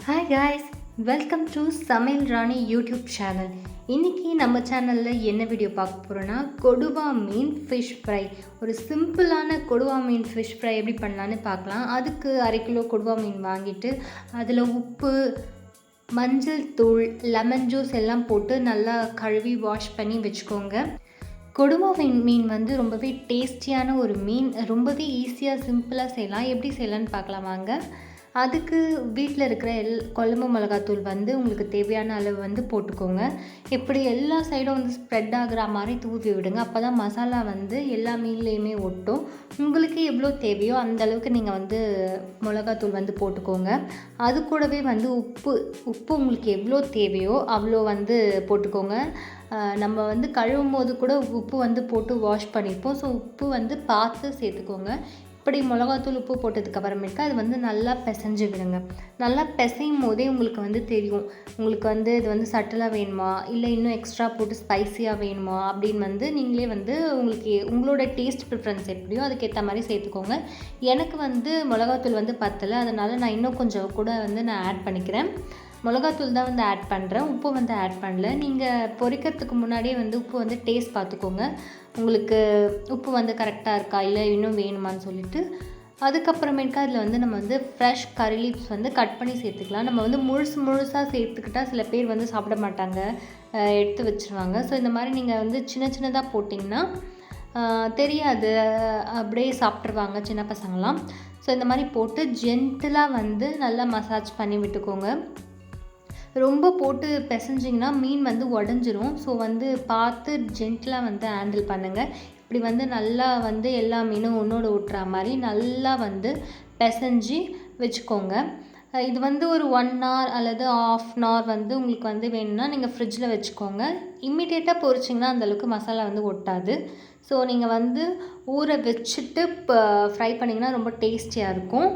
Hi guys, welcome to சமையல் ராணி YouTube channel. இன்றைக்கி நம்ம சேனலில் என்ன வீடியோ பார்க்க போகிறோன்னா, கொடுவா மீன் ஃபிஷ் ஃப்ரை. ஒரு சிம்பிளான கொடுவா மீன் ஃபிஷ் ஃப்ரை எப்படி பண்ணலான்னு பார்க்கலாம். அதுக்கு 1/2 கிலோ கொடுவா மீன் வாங்கிட்டு அதில் உப்பு, மஞ்சள் தூள், லெமன் ஜூஸ் எல்லாம் போட்டு நல்லா கழுவி வாஷ் பண்ணி வச்சுக்கோங்க. கொடுவா மீன் வந்து ரொம்பவே டேஸ்டியான ஒரு மீன். ரொம்பவே ஈஸியாக சிம்பிளாக செய்யலாம். எப்படி செய்யலான்னு பார்க்கலாம் வாங்க. அதுக்கு வீட்டில் இருக்கிற குழம்பு மிளகாத்தூள் வந்து உங்களுக்கு தேவையான அளவு வந்து போட்டுக்கோங்க. இப்படி எல்லா சைடும் வந்து ஸ்ப்ரெட் ஆகிற மாதிரி தூவி விடுங்க. அப்போ தான் மசாலா வந்து எல்லா மீன்லேயுமே ஒட்டும். உங்களுக்கு எவ்வளோ தேவையோ அந்த அளவுக்கு நீங்கள் வந்து மிளகாத்தூள் வந்து போட்டுக்கோங்க. அது கூடவே வந்து உப்பு உங்களுக்கு எவ்வளோ தேவையோ அவ்வளோ வந்து போட்டுக்கோங்க. நம்ம வந்து கழுவும் போது கூட உப்பு வந்து போட்டு வாஷ் பண்ணியிருப்போம். ஸோ உப்பு வந்து பார்த்து சேர்த்துக்கோங்க. இப்படி மிளகாத்தூள் உப்பு போட்டதுக்கப்புறமேட்டு அது வந்து நல்லா பிசைஞ்சு விடுங்க. நல்லா பிசையும் போதே உங்களுக்கு வந்து தெரியும், உங்களுக்கு வந்து இது வந்து சட்டலாக வேணுமா இல்லை இன்னும் எக்ஸ்ட்ரா போட்டு ஸ்பைஸியாக வேணுமா அப்படின்னு வந்து நீங்களே வந்து உங்களோட டேஸ்ட் ப்ரிஃபரன்ஸ் எப்படியோ அதுக்கேற்ற மாதிரி சேர்த்துக்கோங்க. எனக்கு வந்து மிளகாத்தூள் வந்து பத்தலை, அதனால் நான் இன்னும் கொஞ்சம் கூட வந்து நான் ஆட் பண்ணிக்கிறேன். மிளகாத்தூள் தான் வந்து ஆட் பண்ணுறேன், உப்பு வந்து ஆட் பண்ணல. நீங்கள் பொரிக்கிறதுக்கு முன்னாடியே வந்து உப்பு வந்து டேஸ்ட் பார்த்துக்கோங்க, உங்களுக்கு உப்பு வந்து கரெக்டாக இருக்கா இல்லை இன்னும் வேணுமான்னு சொல்லிவிட்டு. அதுக்கப்புறமேட்டுக்கா அதில் வந்து நம்ம வந்து ஃப்ரெஷ் கறி லீவ்ஸ் வந்து கட் பண்ணி சேர்த்துக்கலாம். நம்ம வந்து முழுசாக சேர்த்துக்கிட்டால் சில பேர் வந்து சாப்பிட மாட்டாங்க, எடுத்து வச்சுருவாங்க. ஸோ இந்த மாதிரி நீங்கள் வந்து சின்னதாக போட்டிங்கன்னா தெரியாது, அப்படியே சாப்பிட்ருவாங்க சின்ன பசங்களாம். ஸோ இந்த மாதிரி போட்டு ஜென்டிலாக வந்து நல்லா மசாஜ் பண்ணி விட்டுக்கோங்க. ரொம்ப போட்டு பிசைஞ்சிங்கன்னா மீன் வந்து உடஞ்சிரும். ஸோ வந்து பார்த்து ஜென்டிலாக வந்து ஹேண்டில் பண்ணுங்கள். இப்படி வந்து நல்லா வந்து எல்லா மீனும் ஒன்றோடு ஒட்டுற மாதிரி நல்லா வந்து பிசைஞ்சு வச்சுக்கோங்க. இது வந்து ஒரு 1 hour அல்லது 1/2 hour வந்து உங்களுக்கு வந்து வேணும்னா நீங்கள் ஃப்ரிட்ஜில் வச்சுக்கோங்க. இம்மிடியேட்டாக பொரிச்சிங்கன்னா அந்தளவுக்கு மசாலா வந்து ஒட்டாது. ஸோ நீங்கள் வந்து ஊற வச்சுட்டு ஃப்ரை பண்ணிங்கன்னா ரொம்ப டேஸ்டியாக இருக்கும்.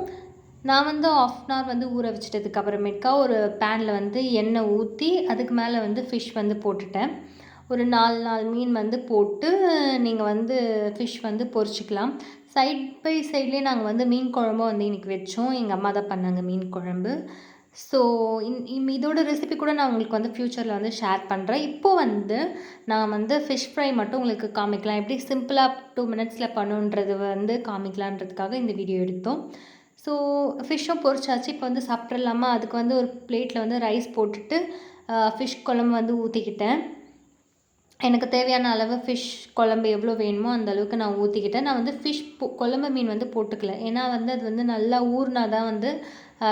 நான் வந்து 1/2 hour வந்து ஊற வச்சிட்டதுக்கு அப்புறமேட்டுக்கா ஒரு பேனில் வந்து எண்ணெய் ஊற்றி அதுக்கு மேலே வந்து ஃபிஷ் வந்து போட்டுட்டேன். ஒரு 4 மீன் வந்து போட்டு நீங்கள் வந்து ஃபிஷ் வந்து பொரிச்சிக்கலாம். சைட் பை சைட்லேயே நாங்கள் வந்து மீன் குழம்பும் வந்து இன்றைக்கி வச்சோம். எங்கள் அம்மா தான் பண்ணாங்க மீன் குழம்பு. ஸோ இதோட ரெசிபி கூட நான் உங்களுக்கு வந்து ஃப்யூச்சரில் வந்து ஷேர் பண்ணுறேன். இப்போது வந்து நான் வந்து ஃபிஷ் ஃப்ரை மட்டும் உங்களுக்கு காமிக்கலாம், எப்படி சிம்பிளாக 2 minutes பண்ணுன்றது வந்து காமிக்கலான்றதுக்காக இந்த வீடியோ எடுத்தோம். ஸோ ஃபிஷ்ஷும் பொரிச்சாச்சு. இப்போ வந்து சாப்பிட்றலாமா. அதுக்கு வந்து ஒரு பிளேட்டில் வந்து ரைஸ் போட்டுட்டு ஃபிஷ் குழம்பு வந்து ஊற்றிக்கிட்டேன். எனக்கு தேவையான அளவு ஃபிஷ் குழம்பு எவ்வளோ வேணுமோ அந்த அளவுக்கு நான் ஊற்றிக்கிட்டேன். நான் வந்து குழம்பு மீன் வந்து போட்டுக்கல, ஏன்னா வந்து அது வந்து நல்லா ஊறினா தான் வந்து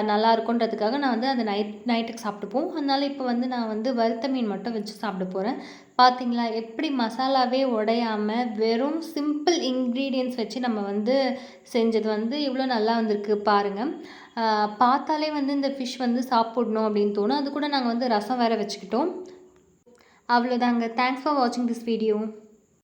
நல்லா இருக்குன்றதுக்காக நான் வந்து அது நைட்டுக்கு சாப்பிட்டுப்போம். அதனால் இப்போ வந்து நான் வந்து வறுத்த மீன் மட்டும் வச்சு சாப்பிட போகிறேன். பார்த்தீங்களா எப்படி மசாலாவே உடையாமல் வெறும் சிம்பிள் இன்க்ரீடியன்ட்ஸ் வச்சு நம்ம வந்து செஞ்சது வந்து இவ்வளோ நல்லா வந்திருக்கு பாருங்கள். பார்த்தாலே வந்து இந்த ஃபிஷ் வந்து சாப்பிடணும் அப்படின்னு தோணும். அது கூட நாங்கள் வந்து ரசம் வேறு வச்சுக்கிட்டோம். அவ்வளோதாங்க. தேங்க்ஸ் ஃபார் வாட்சிங் திஸ் வீடியோ.